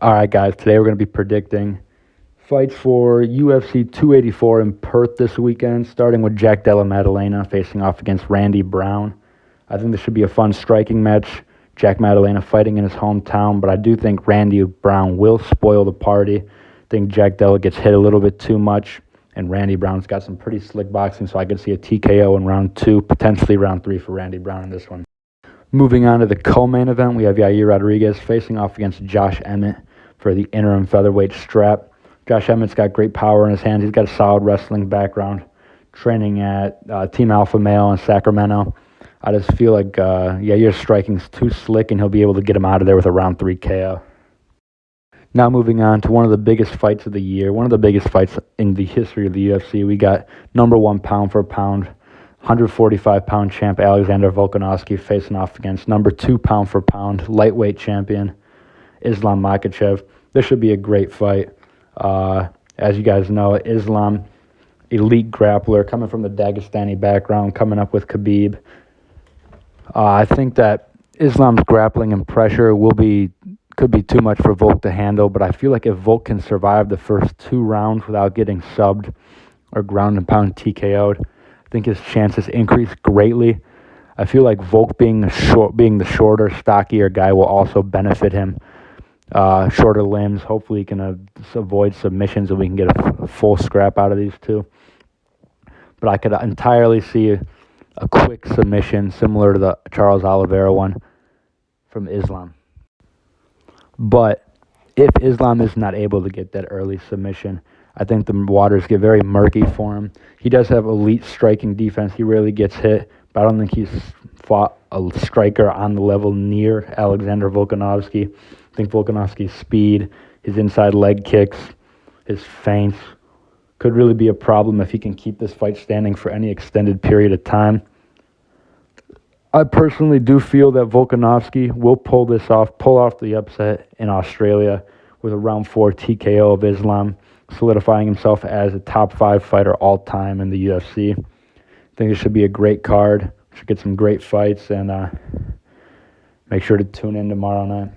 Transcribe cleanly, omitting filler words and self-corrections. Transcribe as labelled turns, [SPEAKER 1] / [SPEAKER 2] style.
[SPEAKER 1] All right, guys, today we're going to be predicting fights for UFC 284 in Perth this weekend, starting with Jack Della Maddalena facing off against Randy Brown. I think this should be a fun striking match. Jack Maddalena fighting in his hometown, but I do think Randy Brown will spoil the party. I think Jack Della gets hit a little bit too much, and Randy Brown's got some pretty slick boxing, so I could see a TKO in round 2, potentially round 3 for Randy Brown in this one. Moving on to the co-main event, we have Yair Rodriguez facing off against Josh Emmett for the interim featherweight strap. Josh Emmett's got great power in his hands. He's got a solid wrestling background, training at Team Alpha Male in Sacramento. I just feel like Yair's striking's too slick, and he'll be able to get him out of there with a round 3 KO. Now moving on to one of the biggest fights of the year, one of the biggest fights in the history of the UFC. We got number 1 pound for pound, 145-pound champ Alexander Volkanovski facing off against number 2 pound for pound lightweight champion Islam Makhachev. This should be a great fight. As you guys know, Islam, elite grappler, coming from the Dagestani background, coming up with Khabib. I think that Islam's grappling and pressure could be too much for Volk to handle, but I feel like if Volk can survive the first 2 rounds without getting subbed or ground and pound TKO'd, I think his chances increase greatly. I feel like Volk being the shorter, stockier guy will also benefit him. Shorter limbs, hopefully he can avoid submissions and we can get a full scrap out of these two. But I could entirely see a quick submission similar to the Charles Oliveira one from Islam. But if Islam is not able to get that early submission, I think the waters get very murky for him. He does have elite striking defense. He rarely gets hit, but I don't think he's fought a striker on the level near Alexander Volkanovski. I think Volkanovski's speed, his inside leg kicks, his feints could really be a problem if he can keep this fight standing for any extended period of time. I personally do feel that Volkanovski will pull off the upset in Australia with a round 4 TKO of Islam, solidifying himself as a top 5 fighter all time in the UFC. I think it should be a great card. Should get some great fights, and make sure to tune in tomorrow night.